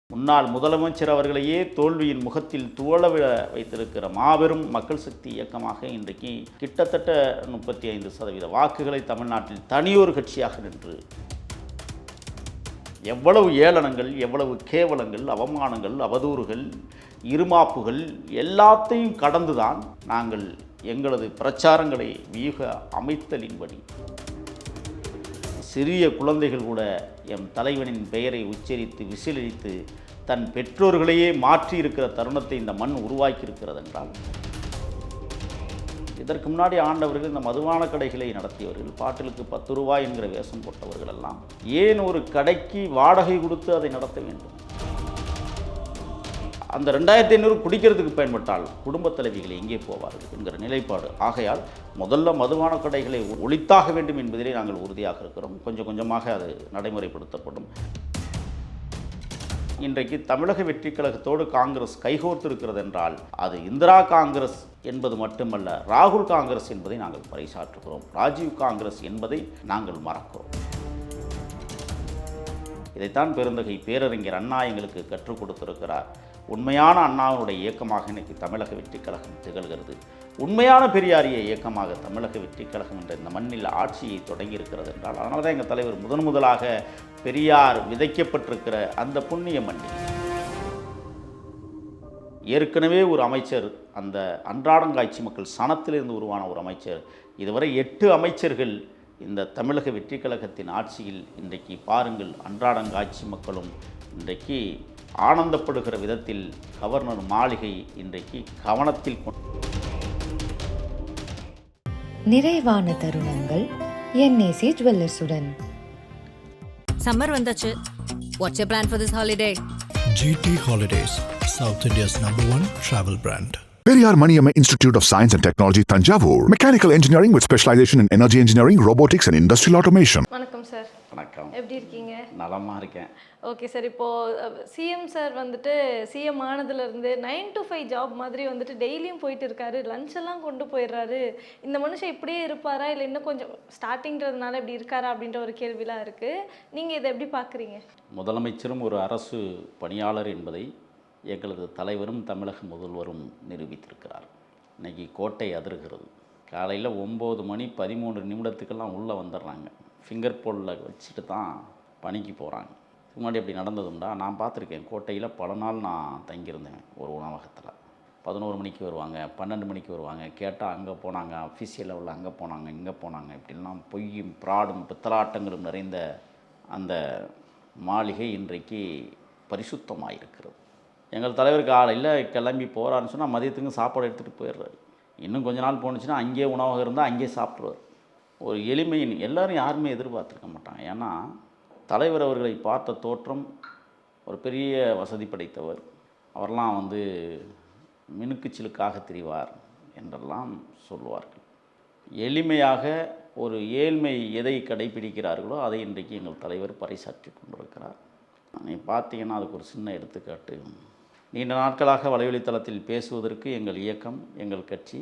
முன்னாள் முதலமைச்சர் அவர்களையே தோல்வியின் முகத்தில் துவளவிட வைத்திருக்கிற மாபெரும் மக்கள் சக்தி இயக்கமாக இன்றைக்கு கிட்டத்தட்ட 35% வாக்குகளை தமிழ்நாட்டில் தனியொரு கட்சியாக நின்று எவ்வளவு ஏளனங்கள், எவ்வளவு கேவலங்கள், அவமானங்கள், அவதூறுகள், இருமாப்புகள் எல்லாத்தையும் கடந்துதான் நாங்கள் எங்களது பிரச்சாரங்களை வியூக அமைத்தலின்படி சிறிய குழந்தைகள் கூட எம் தலைவனின் பெயரை உச்சரித்து விசிலடித்து தன் பெற்றோர்களையே மாற்றி இருக்கிற தருணத்தை இந்த மண் உருவாக்கி இருக்கிறது என்றால், இதற்கு முன்னாடி ஆண்டவர்கள், இந்த மதுபான கடைகளை நடத்தியவர்கள், பாட்டிலுக்கு 10 ரூபாய் என்கிற வேஷம் போட்டவர்கள் எல்லாம் ஏன் ஒரு கடைக்கு வாடகை கொடுத்து அதை நடத்த வேண்டும்? அந்த 2500 குடிக்கிறதுக்கு பயன்பட்டால் குடும்பத் தலைவிகளை எங்கே போவார்கள் என்கிற நிலைப்பாடு. ஆகையால் முதல்ல மதுபான கடைகளை ஒழித்தாக வேண்டும் என்பதிலே நாங்கள் உறுதியாக இருக்கிறோம். கொஞ்சம் கொஞ்சமாக அது நடைமுறைப்படுத்தப்படும். இன்றைக்கு தமிழக வெற்றிக் கழகத்தோடு காங்கிரஸ் கைகோர்த்திருக்கிறது என்றால் அது இந்திரா காங்கிரஸ் என்பது மட்டுமல்ல, ராகுல் காங்கிரஸ் என்பதை நாங்கள் பறைசாற்றுகிறோம். ராஜீவ் காங்கிரஸ் என்பதை நாங்கள் மறக்கிறோம். இதைத்தான் பெருந்தகை பேரறிஞர் அண்ணா எங்களுக்கு கற்றுக் கொடுத்திருக்கிறார். உண்மையான அண்ணாவினுடைய இயக்கமாக இன்றைக்கு தமிழக வெற்றிக் கழகம் திகழ்கிறது. உண்மையான பெரியாரிய இயக்கமாக தமிழக வெற்றிக் கழகம் என்ற இந்த மண்ணில் ஆட்சியை தொடங்கி இருக்கிறது என்றால், அதனால தான் எங்கள் தலைவர் முதலாக பெரியார் விதைக்கப்பட்டிருக்கிற அந்த புண்ணிய மண்ணில் ஏற்கனவே ஒரு அமைச்சர், அந்த அன்றாடங்காட்சி மக்கள் சனத்திலிருந்து உருவான ஒரு அமைச்சர், இதுவரை 8 அமைச்சர்கள் இந்த தமிழக வெற்றிக் கழகத்தின் ஆட்சியில் இன்றைக்கு பாருங்கள். அன்றாடங்காட்சி மக்களும் இன்றைக்கு ஆனந்தப்படுகிற விதத்தில் கவர்னர் மாளிகை இன்றைக்கு கவனத்தில் நிறைவான தருணங்கள் என்ஏசி ஜுவல்லர்ஸுடன். சம்மர் வந்தாச்சு. What's your plan for this holiday? GT Holidays, South India's #1 travel brand. Periyar Maniamma Institute of Science and Technology, Tanjavur. Mechanical engineering with specialization in energy engineering, robotics and industrial automation. வணக்கம் sir. வணக்கம். எப்படி இருக்கீங்க? நலமாக இருக்கேன். Okay sir, இப்போது CM sir வந்துட்டு CM ஆனதுலேருந்து 9 to 5 job மாதிரி வந்துட்டு டெய்லியும் போயிட்டு இருக்காரு. லஞ்ச் எல்லாம் கொண்டு போயிடுறாரு. இந்த மனுஷன் இப்படியே இருப்பாரா, இல்லை இன்னும் கொஞ்சம் ஸ்டார்டிங்கிறதுனால இப்படி இருக்காரா அப்படின்ற ஒரு கேள்விலாம் இருக்குது. நீங்கள் இதை எப்படி பார்க்குறீங்க? முதலமைச்சரும் ஒரு அரசு பணியாளர் என்பதை எங்களது தலைவரும் தமிழக முதல்வரும் நிரூபித்திருக்கிறார். இன்றைக்கி கோட்டை அதிர்கிறது. காலையில் 9 மணி 13 நிமிடத்துக்கெல்லாம் உள்ளே வந்துடுறாங்க. ஃபிங்கர் போலில் வச்சுட்டு தான் பணிக்கு போகிறாங்க. முன்னாடி அப்படி நடந்ததுண்டா? நான் பார்த்துருக்கேன். கோட்டையில் பல நாள் நான் தங்கியிருந்தேன் ஒரு உணவகத்தில். 11 மணிக்கு வருவாங்க, 12 மணிக்கு வருவாங்க. கேட்டால் அங்கே போனாங்க, அஃபிஷியல் லெவலில் அங்கே போனாங்க, இங்கே போனாங்க, இப்படிலாம் பொய்யும் பிராடும் பித்தலாட்டங்களும் நிறைந்த அந்த மாளிகை இன்றைக்கு பரிசுத்தமாக இருக்கிறது. எங்கள் தலைவர் காலையில் கிளம்பி போகிறான்னு சொன்னால் மதியத்துக்கு சாப்பாடு எடுத்துகிட்டு போயிடுறாரு. இன்னும் கொஞ்ச நாள் போணுச்சுன்னா அங்கேயே உணவகம் இருந்தால் அங்கேயே சாப்பிட்ருவார். ஒரு எளிமையின் எல்லோரும் யாருமே எதிர்பார்த்துருக்க மாட்டாங்க. ஏன்னா தலைவர் அவர்களை பார்த்த தோற்றம் ஒரு பெரிய வசதி படைத்தவர். அவரெல்லாம் மினுக்குச்சிலுக்காக திரிவார் என்றெல்லாம் சொல்லுவார்கள். எளிமையாக ஒரு ஏழ்மை எதை கடைபிடிக்கிறார்களோ அதை இன்றைக்கு எங்கள் தலைவர் பறைசாற்றி கொண்டிருக்கிறார். நீ பார்த்தீங்கன்னா அதுக்கு ஒரு சின்ன எடுத்துக்காட்டு. நீண்ட நாட்களாக வலைவழித்தளத்தில் பேசுவதற்கு எங்கள் இயக்கம், எங்கள் கட்சி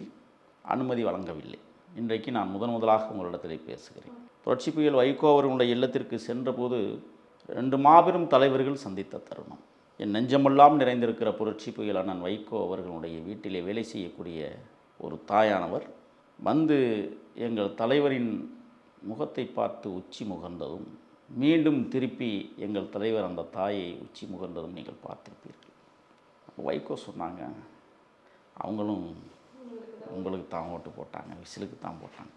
அனுமதி வழங்கவில்லை. இன்றைக்கு நான் முதலாக உங்களிடத்தில் பேசுகிறேன். புரட்சி புயல் வைகோ அவர்களுடைய இல்லத்திற்கு சென்றபோது 2 மாபெரும் தலைவர்கள் சந்தித்த தருணம். என் நெஞ்சமெல்லாம் நிறைந்திருக்கிற புரட்சி புயல் அண்ணன் வைகோ அவர்களுடைய வீட்டிலே வேலை செய்யக்கூடிய ஒரு தாயானவர் எங்கள் தலைவரின் முகத்தை பார்த்து உச்சி முகர்ந்ததும், மீண்டும் திருப்பி எங்கள் தலைவர் அந்த தாயை உச்சி முகர்ந்ததும் நீங்கள் பார்த்திருப்பீர்கள். வைகோ சொன்னாங்க, அவங்களும் உங்களுக்கு தான் ஓட்டு போட்டாங்க, விசிலுக்கு தான் போட்டாங்க.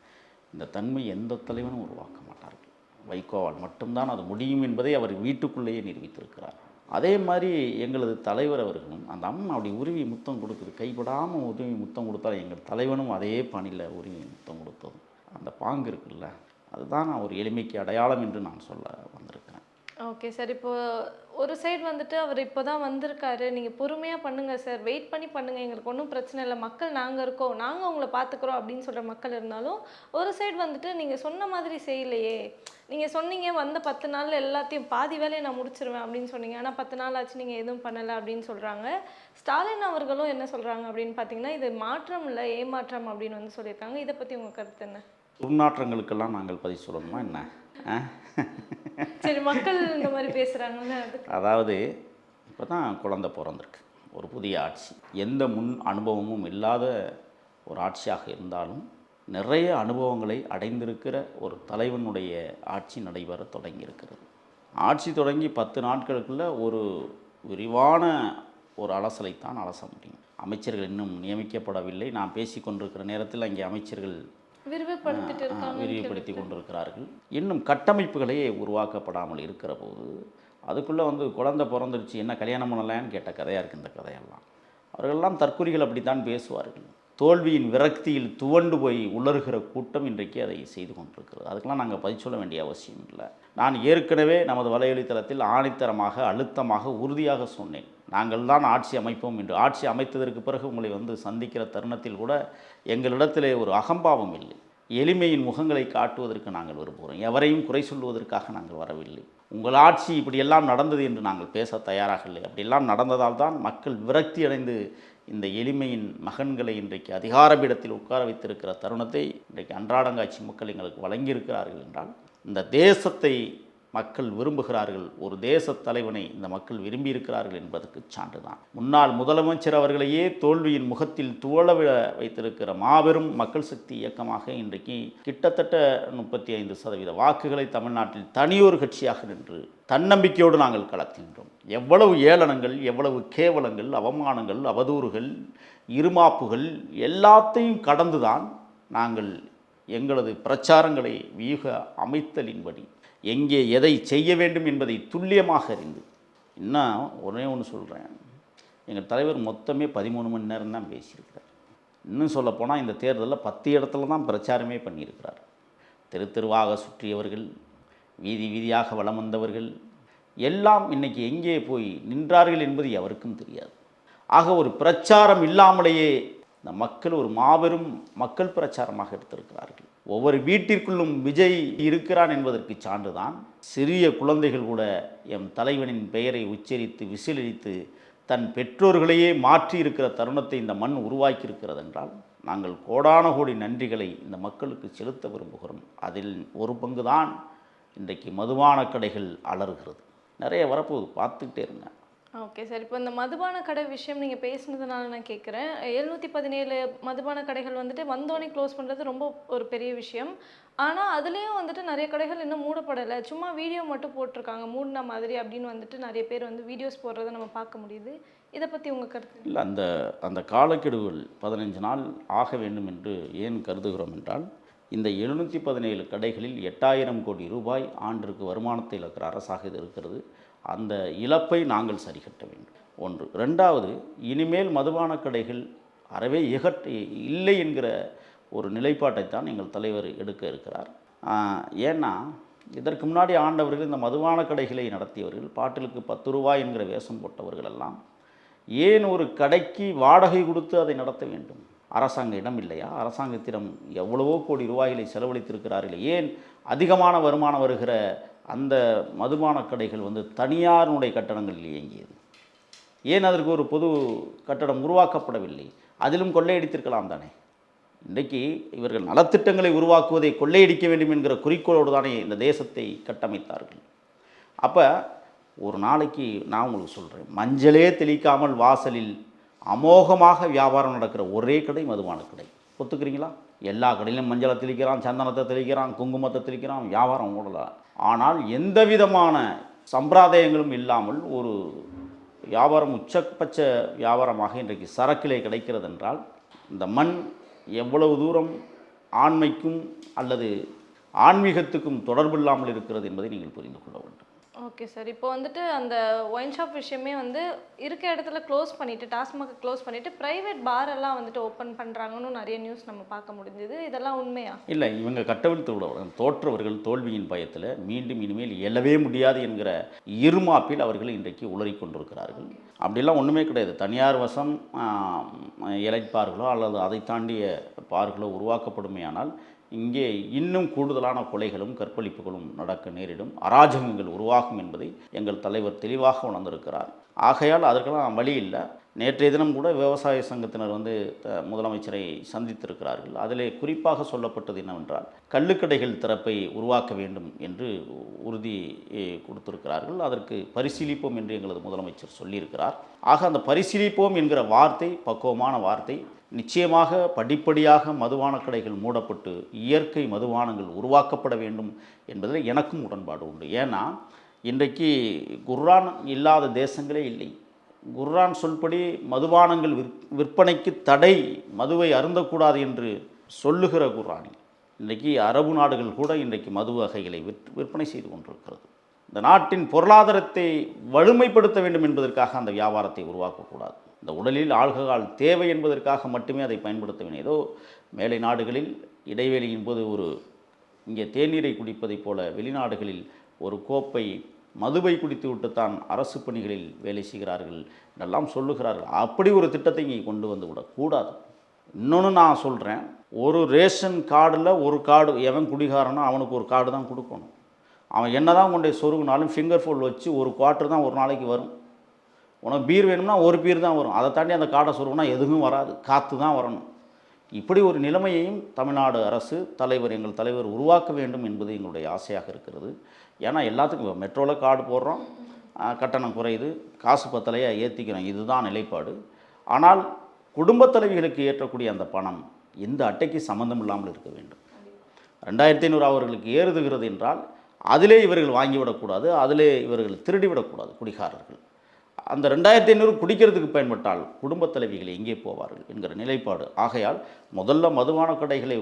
இந்த தன்மை எந்த தலைவனும் உருவாக்க மாட்டார்கள். வைகோவால் மட்டும்தான் அது முடியும் என்பதை அவர் வீட்டுக்குள்ளேயே நிரூபித்திருக்கிறார். அதே மாதிரி எங்களது தலைவர் அவர்களும் அந்த அம்மா அப்படி உருவி முத்தம் கொடுக்குது, கைப்படாமல் உருவி முத்தம் கொடுத்தாலும் எங்கள் தலைவனும் அதே பணியில் உருவி முத்தம் கொடுத்ததும் அந்த பாங்கு இருக்குல்ல, அதுதான் நான் ஒரு எளிமைக்கு அடையாளம் என்று நான் சொல்ல வந்திருக்கிறேன். ஓகே சார், இப்போது ஒரு சைடு வந்துட்டு அவர் இப்போ தான் வந்திருக்காரு, நீங்கள் பொறுமையாக பண்ணுங்கள் சார், வெயிட் பண்ணி பண்ணுங்கள், எங்களுக்கு ஒன்றும் பிரச்சனை இல்லை, மக்கள் நாங்கள் இருக்கோம், நாங்கள் உங்களை பார்த்துக்குறோம் அப்படின்னு சொல்கிற மக்கள் இருந்தாலும், ஒரு சைடு வந்துட்டு நீங்கள் சொன்ன மாதிரி செய்யலையே, நீங்கள் சொன்னீங்க வந்த 10 நாளில் எல்லாத்தையும் பாதி வேலையை நான் முடிச்சிருவேன் அப்படின்னு சொன்னீங்க, ஆனால் 10 நாள் ஆச்சு நீங்கள் எதுவும் பண்ணலை அப்படின்னு சொல்கிறாங்க. ஸ்டாலின் அவர்களும் என்ன சொல்கிறாங்க அப்படின்னு பார்த்தீங்கன்னா, இது மாற்றம் இல்லை ஏமாற்றம் அப்படின்னு சொல்லியிருக்காங்க. இதை பற்றி உங்கள் கருத்து என்ன? துர்நாற்றங்களுக்கெல்லாம் நாங்கள் பதில் சொல்லணுமா என்ன? சரி, மக்கள் இந்த மாதிரி பேசுகிறாங்கன்னு. அதாவது இப்போ தான் குழந்தை பிறந்திருக்கு. ஒரு புதிய ஆட்சி, எந்த முன் அனுபவமும் இல்லாத ஒரு ஆட்சியாக இருந்தாலும் நிறைய அனுபவங்களை அடைந்திருக்கிற ஒரு தலைவனுடைய ஆட்சி நடைபெற தொடங்கியிருக்கிறது. ஆட்சி தொடங்கி 10 நாட்களுக்குள்ள ஒரு விரிவான ஒரு அலசலைத்தான் அலச முடியும். அமைச்சர்கள் இன்னும் நியமிக்கப்படவில்லை. நான் பேசி கொண்டிருக்கிற நேரத்தில் அங்கே அமைச்சர்கள் விரிவுபடுத்தி கொண்டிருக்கிறார்கள். இன்னும் கட்டமைப்புகளே உருவாக்கப்படாமல் இருக்கிற போது அதுக்குள்ளே குழந்தை பிறந்துருச்சு, என்ன கல்யாணம் பண்ணலான்னு கேட்ட கதையாக இருக்குது இந்த கதையெல்லாம். அவர்களெல்லாம் தற்குறிகள் அப்படித்தான் பேசுவார்கள். தோல்வியின் விரக்தியில் துவண்டு போய் உலர்கிற கூட்டம் இன்றைக்கு அதை செய்து கொண்டிருக்கிறது. அதுக்கெல்லாம் நாங்கள் பதில் சொல்ல வேண்டிய அவசியம் இல்லை. நான் ஏற்கனவே நமது வலையொலித்தளத்தில் ஆணித்தரமாக அழுத்தமாக உறுதியாக சொன்னேன், நாங்கள் தான் ஆட்சி அமைப்போம் என்று. ஆட்சி அமைத்ததற்கு பிறகு உங்களை சந்திக்கிற தருணத்தில் கூட எங்களிடத்திலே ஒரு அகம்பாவம் இல்லை. எளிமையின் முகங்களை காட்டுவதற்கு நாங்கள் விரும்புகிறோம். எவரையும் குறை சொல்வதற்காக நாங்கள் வரவில்லை. உங்கள் ஆட்சி இப்படியெல்லாம் நடந்தது என்று நாங்கள் பேச தயாராக இல்லை. அப்படியெல்லாம் நடந்ததால் தான் மக்கள் விரக்தி அடைந்து இந்த எளிமையின் மகன்களை இன்றைக்கு அதிகாரபீடத்தில் உட்கார வைத்திருக்கிற தருணத்தை இன்றைக்கு அன்றாடங்காட்சி மக்கள் எங்களுக்கு வழங்கியிருக்கிறார்கள் என்றால் இந்த தேசத்தை மக்கள் விரும்புகிறார்கள். ஒரு தேச தலைவனை இந்த மக்கள் விரும்பியிருக்கிறார்கள் என்பதற்கு சான்றுதான். முன்னாள் முதலமைச்சர் அவர்களையே தோல்வியின் முகத்தில் துவள வைத்திருக்கிற மாபெரும் மக்கள் சக்தி இயக்கமாக இன்றைக்கு கிட்டத்தட்ட 35% வாக்குகளை தமிழ்நாட்டில் தனியொரு கட்சியாக நின்று தன்னம்பிக்கையோடு நாங்கள் களத்தின்றோம். எவ்வளவு ஏளனங்கள், எவ்வளவு கேவலங்கள், அவமானங்கள், அவதூறுகள், இருமாப்புகள் எல்லாத்தையும் கடந்துதான் நாங்கள் எங்களது பிரச்சாரங்களை வியூக அமைத்தலின்படி எங்கே எதை செய்ய வேண்டும் என்பதை துல்லியமாக அறிந்து. இன்னும் ஒன்று சொல்கிறேன், எங்கள் தலைவர் மொத்தமே 13 மணி நேரம் தான் பேசியிருக்கிறார். இன்னும் சொல்லப்போனால் இந்த தேர்தலில் 10 இடத்துல தான் பிரச்சாரமே பண்ணியிருக்கிறார். தெருவாக சுற்றியவர்கள், வீதி வீதியாக வலம் வந்தவர்கள் எல்லாம் இன்றைக்கி எங்கே போய் நின்றார்கள் என்பது எவருக்கும் தெரியாது. ஆக ஒரு பிரச்சாரம் இல்லாமலேயே இந்த மக்கள் ஒரு மாபெரும் மக்கள் பிரச்சாரமாக எடுத்திருக்கிறார்கள். ஒவ்வொரு வீட்டிற்குள்ளும் விஜய் இருக்கிறான் என்பதற்கு சான்றுதான். சிறிய குழந்தைகள் கூட எம் தலைவனின் பெயரை உச்சரித்து விசிலடித்து தன் பெற்றோர்களையே மாற்றி இருக்கிற தருணத்தை இந்த மண் உருவாக்கி இருக்கிறது என்றால் நாங்கள் கோடான கோடி நன்றிகளை இந்த மக்களுக்கு செலுத்த விரும்புகிறோம். அதில் ஒரு பங்கு தான் இன்றைக்கு மதுபான கடைகள் அலறுகிறது. நிறைய வரப்போகுது, பார்த்துக்கிட்டே இருங்க. ஓகே சார், இப்போ இந்த மதுபான கடை விஷயம் நீங்கள் பேசுனதுனால நான் கேட்குறேன். 717 மதுபான கடைகள் வந்தோடனே க்ளோஸ் பண்ணுறது ரொம்ப ஒரு பெரிய விஷயம். ஆனால் அதுலேயும் நிறைய கடைகள் இன்னும் மூடப்படலை. சும்மா வீடியோ மட்டும் போட்டிருக்காங்க மூடின மாதிரி அப்படின்னு நிறைய பேர் வீடியோஸ் போடுறதை நம்ம பார்க்க முடியுது. இதை பற்றி உங்கள் கருத்து? இல்லை, அந்த காலக்கெடுவில் 15 நாள் ஆக வேண்டும் என்று ஏன் கருதுகிறோம் என்றால், இந்த 717 கடைகளில் 8000 கோடி ரூபாய் ஆண்டிற்கு வருமானத்தை இழக்கிற அரசாக இது இருக்கிறது. அந்த இழப்பை நாங்கள் சரிகட்ட வேண்டும். ஒன்று. ரெண்டாவது, இனிமேல் மதுபான கடைகள் அறவே இல்லை என்கிற ஒரு நிலைப்பாட்டைத்தான் எங்கள் தலைவர் எடுக்க இருக்கிறார். ஏன்னா இதற்கு முன்னாடி ஆண்டவர்கள், இந்த மதுபான கடைகளை நடத்தியவர்கள், பாட்டிலுக்கு 10 ரூபாய் என்கிற வேஷம் போட்டவர்கள் எல்லாம் ஏன் ஒரு கடைக்கு வாடகை கொடுத்து அதை நடத்த வேண்டும்? அரசாங்க இடம் இல்லையா? அரசாங்கத்திடம் எவ்வளவோ கோடி ரூபாய்களை செலவழித்திருக்கிறார்கள். ஏன் அதிகமான வருமானம் வருகிற அந்த மதுபான கடைகள் தனியாருடைய கட்டடங்களில் இயங்கியது? ஏன் அதற்கு ஒரு பொது கட்டடம் உருவாக்கப்படவில்லை? அதிலும் கொள்ளையடித்திருக்கலாம் தானே. இன்றைக்கு இவர்கள் நலத்திட்டங்களை உருவாக்குவதை கொள்ளையடிக்க வேண்டும் என்கிற குறிக்கோளோடு தானே இந்த தேசத்தை கட்டமைத்தார்கள். அப்போ ஒரு நாளைக்கு நான் உங்களுக்கு சொல்கிறேன், மஞ்சளே தெளிக்காமல் வாசலில் அமோகமாக வியாபாரம் நடக்கிற ஒரே கடை மதுபான கடை. ஒத்துக்கிறீங்களா? எல்லா கடையிலும் மஞ்சளை தெளிக்கிறான், சந்தனத்தை தெளிக்கிறான், குங்குமத்தை தெளிக்கிறான், வியாபாரம் ஓடலாம். ஆனால் எந்த விதமான சம்பிரதாயங்களும் இல்லாமல் ஒரு வியாபாரம் உச்சபட்ச வியாபாரமாக இன்றைக்கு சரக்கிலே கிடைக்கிறது என்றால் இந்த மண் எவ்வளவு தூரம் ஆண்மைக்கும் அல்லது ஆன்மீகத்துக்கும் தொடர்பு இல்லாமல் இருக்கிறது என்பதை நீங்கள் புரிந்து கொள்ள வேண்டும். ஓகே சார், இப்போ அந்த ஒயின் ஷாப் விஷயமே இருக்க இடத்துல க்ளோஸ் பண்ணிவிட்டு, டாஸ்மாக் க்ளோஸ் பண்ணிவிட்டு ப்ரைவேட் பார் எல்லாம் ஓப்பன் பண்ணுறாங்கன்னு நிறைய நியூஸ் நம்ம பார்க்க முடிஞ்சது. இதெல்லாம் உண்மையா? இல்லை, இவங்க கட்டவிழ்த்து விட தோற்றவர்கள் தோல்வியின் பயத்தில் மீண்டும் இனிமேல் எழவே முடியாது என்கிற இருமாப்பில் அவர்கள் இன்றைக்கு உளறி கொண்டிருக்கிறார்கள். அப்படிலாம் ஒன்றுமே கிடையாது. தனியார் வசம் எலைட் பார்களோ அல்லது அதை தாண்டிய பார்களோ உருவாக்கப்படுமையானால் இங்கே இன்னும் கூடுதலான கொலைகளும் கற்பழிப்புகளும் நடக்க நேரிடும், அராஜகங்கள் உருவாகும் என்பதை எங்கள் தலைவர் தெளிவாக உணர்ந்திருக்கிறார். ஆகையால் அதற்கெல்லாம் வழி இல்லை. நேற்றைய தினம் கூட விவசாய சங்கத்தினர் முதலமைச்சரை சந்தித்திருக்கிறார்கள். அதிலே குறிப்பாக சொல்லப்பட்டது என்னவென்றால், கள்ளுக்கடைகள் திறப்பை உருவாக்க வேண்டும் என்று உறுதி கொடுத்திருக்கிறார்கள். அதற்கு பரிசீலிப்போம் என்று எங்களது முதலமைச்சர் சொல்லியிருக்கிறார். ஆக அந்த பரிசீலிப்போம் என்கிற வார்த்தை பக்குவமான வார்த்தை. நிச்சயமாக படிப்படியாக மதுபான கடைகள் மூடப்பட்டு இயற்கை மதுபானங்கள் உருவாக்கப்பட வேண்டும் என்பதில் எனக்கும் உடன்பாடு உண்டு. ஏன்னா இன்றைக்கு குர்ஆன் இல்லாத தேசங்களே இல்லை. குர்ஆன் சொல்படி மதுபானங்கள் விற்பனைக்கு தடை, மதுவை அருந்தக்கூடாது என்று சொல்லுகிற குர்ஆனில் இன்றைக்கு அரபு நாடுகள் கூட இன்றைக்கு மது வகைகளை விற்பனை செய்து கொண்டிருக்கிறது. இந்த நாட்டின் பொருளாதாரத்தை வலிமைப்படுத்த வேண்டும் என்பதற்காக அந்த வியாபாரத்தை உருவாக்கக்கூடாது. இந்த உடலில் ஆல்கஹால் தேவை என்பதற்காக மட்டுமே அதை பயன்படுத்த வேண்டும். ஏதோ மேலை நாடுகளில் இடைவெளியின் போது இங்கே தேநீரை குடிப்பதைப் போல வெளிநாடுகளில் ஒரு கோப்பை மதுவை குடித்து விட்டுத்தான் அரசு பணிகளில் வேலை செய்கிறார்கள் என்றெல்லாம் சொல்லுகிறார்கள். அப்படி ஒரு திட்டத்தை இங்கே கொண்டு வந்து விடக்கூடாது. இன்னொன்று நான் சொல்கிறேன், ஒரு ரேஷன் கார்டில் ஒரு கார்டு, எவன் குடிகாரனோ அவனுக்கு ஒரு கார்டு தான் கொடுக்கணும். அவன் என்ன தான் கொண்டு சொருகுனாலும் ஃபிங்கர் ஃபோல் வச்சு ஒரு குவார்ட்டர் தான் ஒரு நாளைக்கு வரும். உனக்கு பீர் வேணும்னா ஒரு பீர் தான் வரும். அதை தாண்டி அந்த கார்டை சொருகுனா எதுவும் வராது, காற்று தான் வரணும். இப்படி ஒரு நிலைமையையும் தமிழ்நாடு அரசு எங்கள் தலைவர் உருவாக்க வேண்டும் என்பது எங்களுடைய ஆசையாக இருக்கிறது. ஏன்னா எல்லாத்துக்கும் மெட்ரோவில் கார்டு போடுறோம், கட்டணம் குறையுது, காசு பத்தலையாக ஏற்றிக்கிறோம், இதுதான் நிலைப்பாடு. ஆனால் குடும்பத் தலைவிகளுக்கு ஏற்றக்கூடிய அந்த பணம் எந்த அட்டைக்கு சம்மந்தம் இல்லாமல் இருக்க வேண்டும். 2500 அவர்களுக்கு ஏறுதுகிறது என்றால் அதிலே இவர்கள் வாங்கிவிடக்கூடாது, அதிலே இவர்கள் திருடிவிடக்கூடாது குடிகாரர்கள். அந்த 2500 குடிக்கிறதுக்கு பயன்பட்டால் குடும்பத் தலைவிகள் எங்கே போவார்கள் என்கிற நிலைப்பாடு. ஆகையால் முதல்ல மதுபான கடைகளை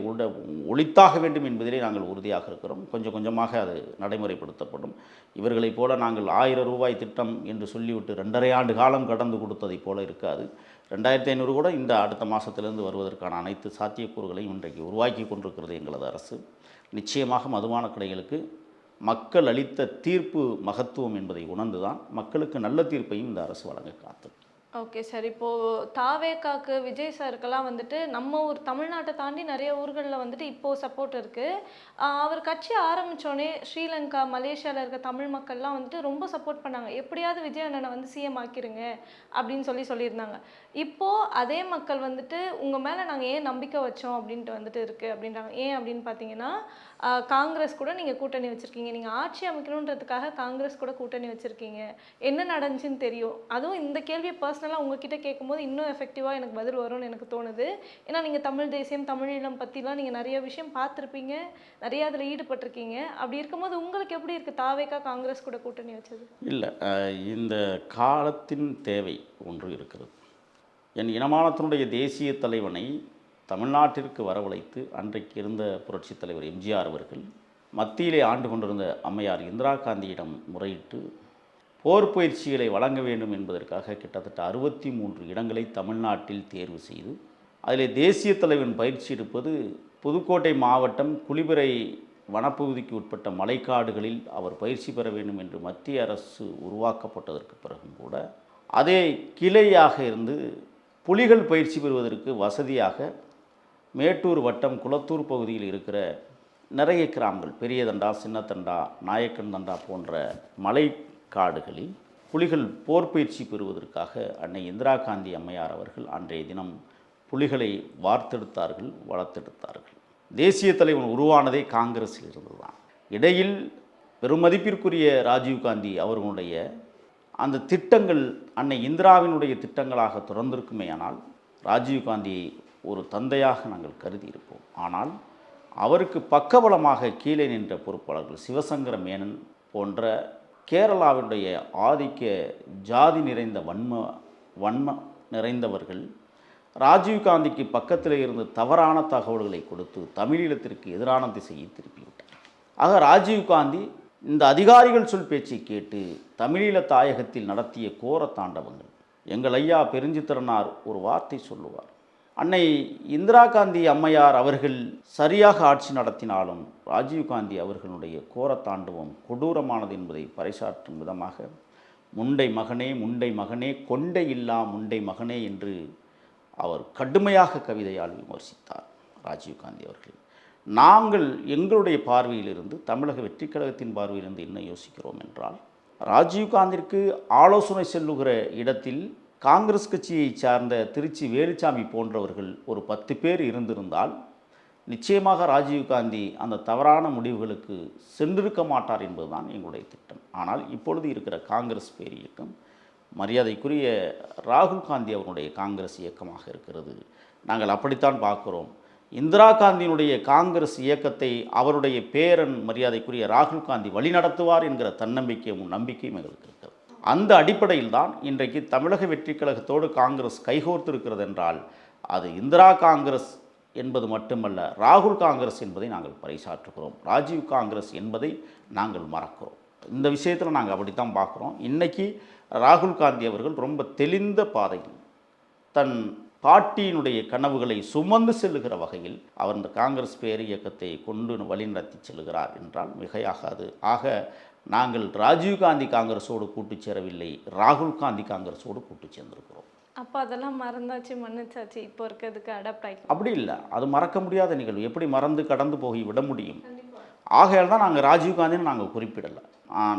ஒழித்தாக வேண்டும் என்பதிலே நாங்கள் உறுதியாக இருக்கிறோம். கொஞ்சம் கொஞ்சமாக அது நடைமுறைப்படுத்தப்படும். இவர்களைப் போல நாங்கள் 1000 ரூபாய் திட்டம் என்று சொல்லிவிட்டு 2.5 ஆண்டு காலம் கடந்து கொடுத்ததைப் போல இருக்காது. 2500 கூட இந்த அடுத்த மாதத்திலிருந்து வருவதற்கான அனைத்து சாத்தியக்கூறுகளையும் இன்றைக்கு உருவாக்கி கொண்டிருக்கிறது எங்களது அரசு. நிச்சயமாக மதுபான கடைகளுக்கு மக்கள் அளித்த தீர்ப்பு மகத்துவம் என்பதை உணர்ந்துதான் மக்களுக்கு நல்ல தீர்ப்பையும் இந்த அரசு வழங்க காத்தது. ஓகே சார், இப்போது தாவேக்காக்கு விஜய் சாருக்கெல்லாம் நம்ம ஊர் தமிழ்நாட்டை தாண்டி நிறைய ஊர்களில் இப்போது சப்போர்ட் இருக்குது. அவர் கட்சி ஆரம்பித்தோடனே ஸ்ரீலங்கா, மலேசியாவில் இருக்க தமிழ் மக்கள்லாம் ரொம்ப சப்போர்ட் பண்ணாங்க. எப்படியாவது விஜய் அண்ணனை சிஎம் ஆக்கிருங்க அப்படின்னு சொல்லியிருந்தாங்க. இப்போது அதே மக்கள் உங்கள் மேலே நாங்கள் ஏன் நம்பிக்கை வச்சோம் அப்படின்ட்டு இருக்குது அப்படின்றாங்க. ஏன் அப்படின்னு பார்த்தீங்கன்னா, காங்கிரஸ் கூட நீங்கள் கூட்டணி வச்சுருக்கீங்க, நீங்கள் ஆட்சி அமைக்கணுன்றதுக்காக காங்கிரஸ் கூட கூட்டணி வச்சுருக்கீங்க, என்ன நடந்துச்சுன்னு தெரியும். அதுவும் இந்த கேள்வியை பர்சனலாக உங்ககிட்ட கேட்கும்போது இன்னும் எஃபெக்டிவாக எனக்கு பதில் வரும்னு எனக்கு தோணுது. ஏன்னா நீங்கள் தமிழ் தேசியம், தமிழீழம் பற்றிலாம் நீங்கள் நிறைய விஷயம் பார்த்துருப்பீங்க, நிறைய அதில் ஈடுபட்டிருக்கீங்க. அப்படி இருக்கும்போது உங்களுக்கு எப்படி இருக்குது தாவேக்கா காங்கிரஸ் கூட கூட்டணி வச்சது? இல்லை, இந்த காலத்தின் தேவை ஒன்று இருக்கிறது. என் இனமானத்தினுடைய தேசிய தலைவனை தமிழ்நாட்டிற்கு வரவழைத்து அன்றைக்கு இருந்த புரட்சித் தலைவர் எம்ஜிஆர் அவர்கள் மத்தியிலே ஆண்டு கொண்டிருந்த அம்மையார் இந்திரா காந்தியிடம் முறையிட்டு போர் பயிற்சிகளை வழங்க வேண்டும் என்பதற்காக கிட்டத்தட்ட 63 இடங்களை தமிழ்நாட்டில் தேர்வு செய்து அதிலே தேசிய தலைவன் பயிற்சி எடுப்பது புதுக்கோட்டை மாவட்டம் குளிபிறை வனப்பகுதிக்கு உட்பட்ட மலைக்காடுகளில் அவர் பயிற்சி பெற வேண்டும் என்று மத்திய அரசு உருவாக்கப்பட்டதற்கு பிறகும் கூட அதே கிளையாக இருந்து புலிகள் பயிற்சி பெறுவதற்கு வசதியாக மேட்டூர் வட்டம் குளத்தூர் பகுதியில் இருக்கிற நிறைய கிராமங்கள், பெரியதண்டா, சின்னத்தண்டா, நாயக்கன் தண்டா போன்ற மலை காடுகளில் புலிகள் போர் பயிற்சி பெறுவதற்காக அன்னை இந்திரா காந்தி அம்மையார் அவர்கள் அன்றைய தினம் புலிகளை வார்த்தெடுத்தார்கள், வளர்த்தெடுத்தார்கள். தேசிய தலைவன் உருவானதே காங்கிரஸில் இருந்துதான். இடையில் பெருமதிப்பிற்குரிய ராஜீவ்காந்தி அவர்களுடைய அந்த திட்டங்கள் அன்னை இந்திராவினுடைய திட்டங்களாக தொடர்ந்திருக்குமேயானால் ராஜீவ்காந்தியை ஒரு தந்தையாக நாங்கள் கருதி இருப்போம். ஆனால் அவருக்கு பக்கபலமாக கீழே நின்ற பொறுப்பாளர்கள் சிவசங்கர மேனன் போன்ற கேரளாவினுடைய ஆதிக்க ஜாதி நிறைந்த வன்ம நிறைந்தவர்கள் ராஜீவ்காந்திக்கு பக்கத்தில் இருந்து தவறான தகவல்களை கொடுத்து தமிழீழத்திற்கு எதிரான திசையை திருப்பிவிட்டார். ஆக ராஜீவ்காந்தி இந்த அதிகாரிகள் சொல் பேச்சை கேட்டு தமிழீழ தாயகத்தில் நடத்திய கோர தாண்டவங்கள். எங்கள் ஐயா பெருஞ்சித்திரனார் ஒரு வார்த்தை சொல்லுவார், அன்னை இந்திரா காந்தி அம்மையார் அவர்கள் சரியாக ஆட்சி நடத்தினாலும் ராஜீவ்காந்தி அவர்களுடைய கோர தாண்டவம் கொடூரமானது என்பதை பறைசாற்றும் விதமாக முண்டை மகனே, முண்டை மகனே, கொண்டை இல்லா முண்டை மகனே என்று அவர் கடுமையாக கவிதையால் விமர்சித்தார் ராஜீவ்காந்தி அவர்கள். நாங்கள் எங்களுடைய பார்வையிலிருந்து, தமிழக வெற்றிக் கழகத்தின் பார்வையிலிருந்து என்ன யோசிக்கிறோம் என்றால், ராஜீவ்காந்திற்கு ஆலோசனை செல்லுகிற இடத்தில் காங்கிரஸ் கட்சியை சார்ந்த திருச்சி வேலுச்சாமி போன்றவர்கள் ஒரு 10 பேர் இருந்திருந்தால் நிச்சயமாக ராஜீவ்காந்தி அந்த தவறான முடிவுகளுக்கு சென்றிருக்க மாட்டார் என்பதுதான் எங்களுடைய திட்டம். ஆனால் இப்பொழுது இருக்கிற காங்கிரஸ் பேர் இயக்கம் மரியாதைக்குரிய ராகுல் காந்தி அவருடைய காங்கிரஸ் இயக்கமாக இருக்கிறது. நாங்கள் அப்படித்தான் பார்க்கிறோம். இந்திரா காந்தியினுடைய காங்கிரஸ் இயக்கத்தை அவருடைய பேரன் மரியாதைக்குரிய ராகுல் காந்தி வழிநடத்துவார் என்கிற தன்னம்பிக்கையும் நம்பிக்கையும் எங்களுக்கு இருக்கிறது. அந்த அடிப்படையில் தான் இன்றைக்கு தமிழக வெற்றிக் கழகத்தோடு காங்கிரஸ் கைகோர்த்திருக்கிறது என்றால் அது இந்திரா காங்கிரஸ் என்பது மட்டுமல்ல, ராகுல் காங்கிரஸ் என்பதை நாங்கள் பறைசாற்றுகிறோம். ராஜீவ் காங்கிரஸ் என்பதை நாங்கள் மறக்கிறோம். இந்த விஷயத்தில் நாங்கள் அப்படித்தான் பார்க்குறோம். இன்றைக்கி ராகுல் காந்தி அவர்கள் ரொம்ப தெளிந்த பாதையில் தன் பாட்டியினுடைய கனவுகளை சுமந்து செல்லுகிற வகையில் அவர் இந்த காங்கிரஸ் பேர் இயக்கத்தை கொண்டு வழிநடத்தி செல்கிறார் என்றால் மிகையாகாது. ஆக நாங்கள் ராஜீவ்காந்தி காங்கிரஸோடு கூட்டு சேரவில்லை, ராகுல் காந்தி காங்கிரஸோடு கூட்டு சேர்ந்திருக்கிறோம். அப்போ அதெல்லாம் மறந்தாச்சு, மன்னிச்சாச்சு, இப்போ இருக்கிறதுக்கு அடாப்ட் ஆகி அப்படி இல்லை, அது மறக்க முடியாத நிகழ்வு. எப்படி மறந்து கடந்து போய் விட முடியும்? ஆகையால் தான் நாங்கள் ராஜீவ்காந்தின்னு நாங்கள் குறிப்பிடலை.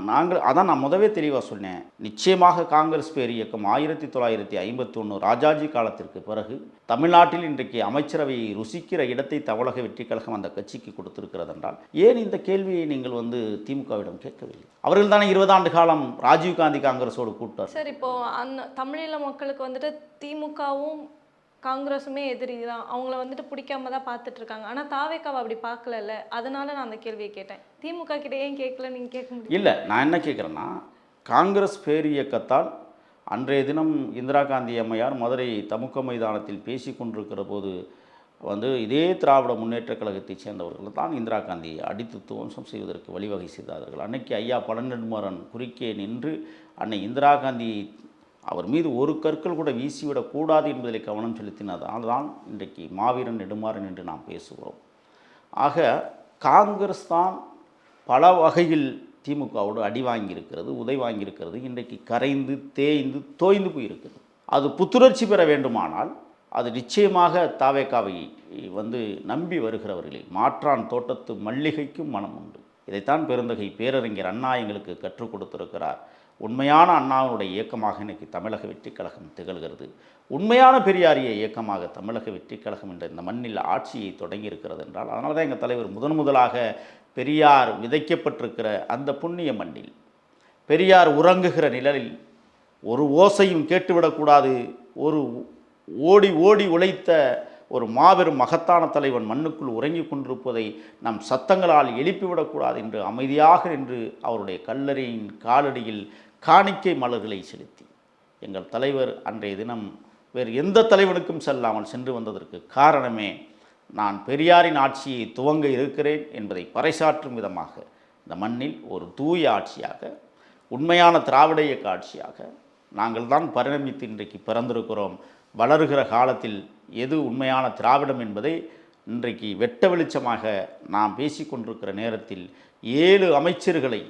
நான் முதவே தெளிவாக சொன்னேன். நிச்சயமாக காங்கிரஸ் பேர் இயக்கம் 1951 ராஜாஜி காலத்திற்கு பிறகு தமிழ்நாட்டில் இன்றைக்கு அமைச்சரவையை ருசிக்கிற இடத்தை தமிழக வெற்றிக் கழகம் அந்த கட்சிக்கு கொடுத்திருக்கிறது என்றால் ஏன் இந்த கேள்வியை நீங்கள் திமுகவிடம் கேட்கவில்லை? அவர்கள் தானே 20 ஆண்டு காலம் ராஜீவ்காந்தி காங்கிரஸோடு கூட்டார். சார், இப்போ அந்த தமிழீழ மக்களுக்கு திமுகவும் காங்கிரஸுமே எதிரி தான், அவங்கள பிடிக்காம தான் பார்த்துட்டு இருக்காங்க. ஆனால் தாவேக்காவை அப்படி பார்க்கல. அதனால நான் அந்த கேள்வியை கேட்டேன். திமுக கிட்ட ஏன் கேட்கல, நீங்கள் கேட்க முடியும்? இல்லை, நான் என்ன கேட்குறேன்னா, காங்கிரஸ் பேர் இயக்கத்தால் அன்றைய தினம் இந்திரா காந்தி அம்மையார் மதுரை தமுக்க மைதானத்தில் பேசி கொண்டிருக்கிற போது இதே திராவிட முன்னேற்ற கழகத்தைச் சேர்ந்தவர்கள் தான் இந்திரா காந்தியை அடித்து துவம்சம் செய்வதற்கு வழிவகை செய்தார்கள். அன்னைக்கு ஐயா பழநெடுமாறன் குறுக்கே நின்று அன்னை இந்திரா காந்தி அவர் மீது ஒரு கற்கள் கூட வீசிவிடக்கூடாது என்பதில் கவனம் செலுத்தினதால் தான் இன்றைக்கு மாவீரன் நெடுமாறன் என்று நாம் பேசுகிறோம். ஆக காங்கிரஸ் தான் பல வகையில் திமுகவோடு அடி வாங்கியிருக்கிறது, உதை வாங்கியிருக்கிறது. இன்றைக்கு கரைந்து தேய்ந்து தோய்ந்து போயிருக்கிறது. அது புத்துணர்ச்சி பெற வேண்டுமானால் அது நிச்சயமாக தாவேக்காவை நம்பி வருகிறவர்களை மாற்றான் தோட்டத்து மல்லிகைக்கும் மனம் உண்டு. இதைத்தான் பெருந்தகை பேரறிஞர் அண்ணா எங்களுக்கு கற்றுக் கொடுத்திருக்கிறார். உண்மையான அண்ணாவுடைய இயக்கமாக இன்றைக்கு தமிழக வெற்றிக் கழகம் திகழ்கிறது. உண்மையான பெரியாரிய இயக்கமாக தமிழக வெற்றிக் கழகம் என்ற இந்த மண்ணில் ஆட்சியை தொடங்கி இருக்கிறது என்றால் அதனால தான் எங்கள் தலைவர் முதலாக பெரியார் விதைக்கப்பட்டிருக்கிற அந்த புண்ணிய மண்ணில் பெரியார் உறங்குகிற நிழலில் ஒரு ஓசையும் கேட்டுவிடக்கூடாது, ஒரு ஓடி ஓடி உழைத்த ஒரு மாபெரும் மகத்தான தலைவன் மண்ணுக்குள் உறங்கி கொண்டிருப்பதை நம் சத்தங்களால் எழுப்பிவிடக்கூடாது என்று அமைதியாக நின்று அவருடைய கல்லறையின் காலடியில் காணிக்கை மலர்களை செலுத்தி எங்கள் தலைவர் அன்றைய தினம் வேறு எந்த தலைவனுக்கும் செல்லாமல் சென்று வந்ததற்கு காரணமே நான் பெரியாரின் ஆட்சியை துவங்க இருக்கிறேன் என்பதை பறைசாற்றும் விதமாக இந்த மண்ணில் ஒரு தூய ஆட்சியாக, உண்மையான திராவிட இயக்க ஆட்சியாக நாங்கள் தான் பரிணமித்து இன்றைக்கு பிறந்திருக்கிறோம். வளருகிற காலத்தில் எது உண்மையான திராவிடம் என்பதை இன்றைக்கு வெட்ட வெளிச்சமாக நாம் பேசி கொண்டிருக்கிற நேரத்தில் 7 அமைச்சர்களை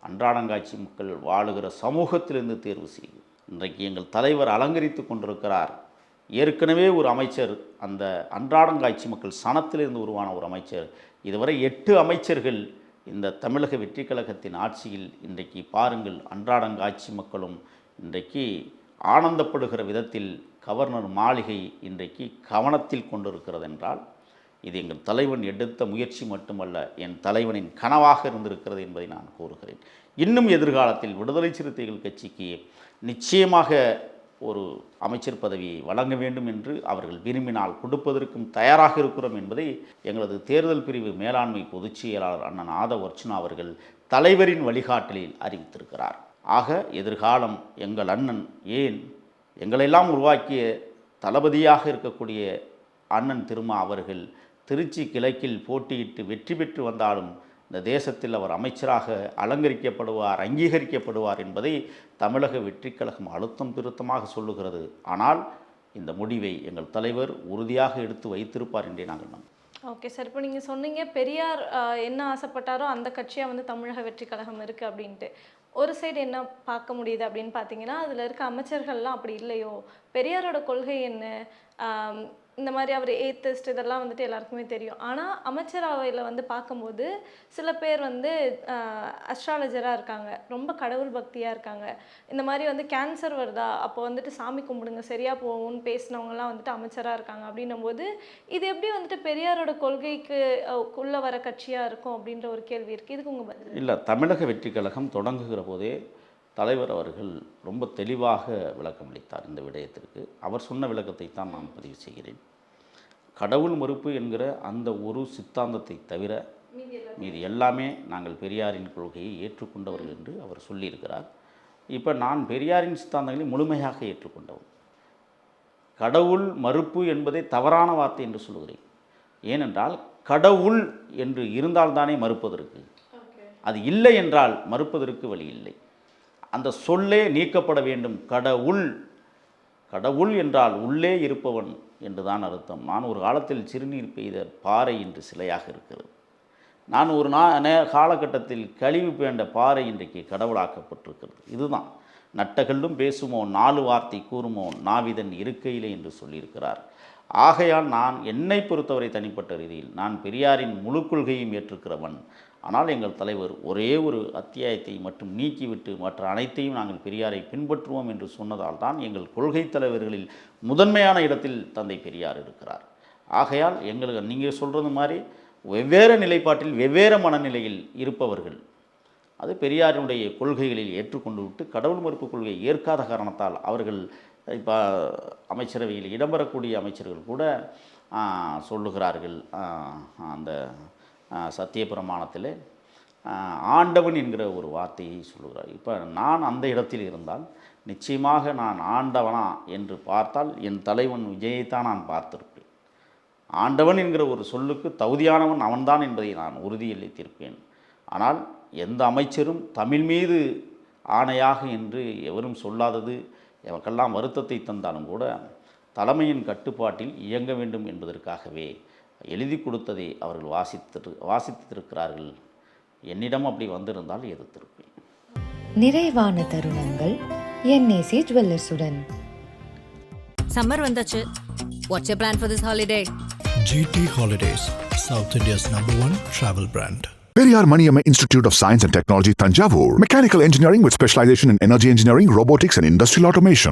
அன்றாடங்காட்சி மக்கள் வாழுகிற சமூகத்திலிருந்து தேர்வு செய்து இன்றைக்கு எங்கள் தலைவர் அலங்கரித்து கொண்டிருக்கிறார். ஏற்கனவே ஒரு அமைச்சர் அந்த அன்றாடங்காட்சி மக்கள் சனத்திலிருந்து உருவான ஒரு அமைச்சர். இதுவரை 8 அமைச்சர்கள் இந்த தமிழக வெற்றிக் கழகத்தின் ஆட்சியில் இன்றைக்கு பாருங்கள், அன்றாடங்காட்சி மக்களும் இன்றைக்கு ஆனந்தப்படுகிற விதத்தில் கவர்னர் மாளிகை இன்றைக்கு கவனத்தில் கொண்டிருக்கிறது என்றால் இது எங்கள் தலைவன் எடுத்த முயற்சி மட்டுமல்ல, என் தலைவனின் கனவாக இருந்திருக்கிறது என்பதை நான் கூறுகிறேன். இன்னும் எதிர்காலத்தில் விடுதலை சிறுத்தைகள் கட்சிக்கு நிச்சயமாக ஒரு அமைச்சர் பதவியை வழங்க வேண்டும் என்று அவர்கள் விரும்பினால் கொடுப்பதற்கும் தயாராக இருக்கிறோம் என்பதை எங்களது தேர்தல் பிரிவு மேலாண்மை பொதுச் செயலாளர் அண்ணன் ஆதவ் அர்ச்சுனா அவர்கள் தலைவரின் வழிகாட்டலில் அறிவித்திருக்கிறார். ஆக எதிர்காலம் எங்கள் அண்ணன், ஏன் எங்களெல்லாம் உருவாக்கிய தளபதியாக இருக்கக்கூடிய அண்ணன் திருமா அவர்கள் திருச்சி கிழக்கில் போட்டியிட்டு வெற்றி பெற்று வந்தாலும் இந்த தேசத்தில் அவர் அமைச்சராக அலங்கரிக்கப்படுவார், அங்கீகரிக்கப்படுவார் என்பதை தமிழக வெற்றிக் கழகம் அழுத்தம் திருத்தமாக சொல்லுகிறது. ஆனால் இந்த முடிவை எங்கள் தலைவர் உறுதியாக எடுத்து வைத்திருப்பார் என்றே நாங்கள் நம்புகிறோம். ஓகே சார், இப்போ நீங்கள் சொன்னீங்க பெரியார் என்ன ஆசைப்பட்டாரோ அந்த கட்சியாக தமிழக வெற்றிக் கழகம் இருக்குது அப்படின்ட்டு. ஒரு சைடு என்ன பார்க்க முடியுது அப்படின்னு பார்த்தீங்கன்னா அதில் இருக்க அமைச்சர்கள்லாம் அப்படி இல்லையோ, பெரியாரோட கொள்கை என்ன, இந்த மாதிரி அவர் ஏத்திஸ்ட் இதெல்லாம் வந்துட்டு எல்லாருக்குமே தெரியும். ஆனால் அமைச்சரவையில் வந்து பார்க்கும்போது சில பேர் வந்து அஸ்ட்ராலஜராக இருக்காங்க, ரொம்ப கடவுள் பக்தியாக இருக்காங்க. இந்த மாதிரி வந்து கேன்சர் வருதா அப்போ வந்துட்டு சாமி கும்பிடுங்க சரியாக போகும்னு பேசினவங்கலாம் வந்துட்டு அமைச்சராக இருக்காங்க. அப்படின்னும் போது இது எப்படி வந்துட்டு பெரியாரோட கொள்கைக்கு உள்ள வர கட்சியாக இருக்கும் அப்படின்ற ஒரு கேள்வி இருக்குது. இதுக்கு உங்கள் பதில்? இல்லை, தமிழக வெற்றிக் கழகம் தொடங்குகிற போதே தலைவர் அவர்கள் ரொம்ப தெளிவாக விளக்கம் அளித்தார் இந்த விடயத்திற்கு. அவர் சொன்ன விளக்கத்தை தான் நான் பதிவு செய்கிறேன். கடவுள் மறுப்பு என்கிற அந்த ஒரு சித்தாந்தத்தை தவிர மீது எல்லாமே நாங்கள் பெரியாரின் கொள்கையை ஏற்றுக்கொண்டவர்கள் என்று அவர் சொல்லியிருக்கிறார். இப்போ நான் பெரியாரின் சித்தாந்தங்களை முழுமையாக ஏற்றுக்கொண்டவன். கடவுள் மறுப்பு என்பதை தவறான வார்த்தை என்று சொல்கிறேன். ஏனென்றால் கடவுள் என்று இருந்தால்தானே மறுப்பதற்கு, அது இல்லை என்றால் மறுப்பதற்கு வழி இல்லை. அந்த சொல்லே நீக்கப்பட வேண்டும். கடவுள் என்றால் உள்ளே இருப்பவன் என்றுதான் அர்த்தம். நான் ஒரு காலத்தில் சிறுநீர் பெய்த பாறை இன்று சிலையாக இருக்கிறது. நான் ஒரு காலகட்டத்தில் கழிவு பேண்ட பாறை இன்றைக்கு கடவுளாக்கப்பட்டிருக்கிறது. இதுதான் நட்டகல்லும் பேசுமோ 4 வார்த்தை கூறுமோ நாவிதன் இருக்கையிலே என்று சொல்லியிருக்கிறார். ஆகையால் நான் என்னை பொறுத்தவரை தனிப்பட்ட ரீதியில் நான் பெரியாரின் முழு கொள்கையும் ஏற்றுக்கிறவன். ஆனால் எங்கள் தலைவர் ஒரே ஒரு அத்தியாயத்தை மட்டும் நீக்கிவிட்டு மற்ற அனைத்தையும் நாங்கள் பெரியாரை பின்பற்றுவோம் என்று சொன்னதால் தான் எங்கள் கொள்கை தலைவர்களில் முதன்மையான இடத்தில் தந்தை பெரியார் இருக்கிறார். ஆகையால் எங்களுக்கு நீங்கள் சொல்கிறது மாதிரி வெவ்வேறு நிலைப்பாட்டில் வெவ்வேறு மனநிலையில் இருப்பவர்கள் அது பெரியாரினுடைய கொள்கைகளில் ஏற்றுக்கொண்டு விட்டு கடவுள் மறுப்பு கொள்கையை ஏற்காத காரணத்தால் அவர்கள் இப்போ அமைச்சரவையில் இடம்பெறக்கூடிய அமைச்சர்கள் கூட சொல்லுகிறார்கள், அந்த சத்திய பிரமாணத்தில் ஆண்டவன் என்கிற ஒரு வார்த்தையை சொல்லுகிறார். இப்போ நான் அந்த இடத்தில் இருந்தால் நிச்சயமாக நான் ஆண்டவனா என்று பார்த்தால் என் தலைவன் விஜயைத்தான் நான் பார்த்திருப்பேன். ஆண்டவன் என்கிற ஒரு சொல்லுக்கு தகுதியானவன் அவன்தான் என்பதை நான் உறுதியளித்திருப்பேன். ஆனால் எந்த அமைச்சரும் தமிழ் மீது ஆணையாக என்று எவரும் சொல்லாதது எவருக்கெல்லாம் வருத்தத்தை தந்தாலும் கூட தலைமையின் கட்டுப்பாட்டில் இயங்க வேண்டும் என்பதற்காகவே எழுதி கொடுத்ததை அவர்கள் வாசித்திருக்கிறார்கள். என்னிடம் அப்படி வந்திருந்தால் எதிர்த்திருப்பேன். நிறைவான தருணங்கள் என்ஏசி ஜுவல்லர்ஸுடன். சம்மர் வந்தாச்சு. What's your plan for this holiday? GT Holidays, South India's #1 travel brand. Periyar Maniamma Institute of Science and Technology, Tanjavur. Mechanical engineering with specialization in energy engineering, robotics and industrial automation.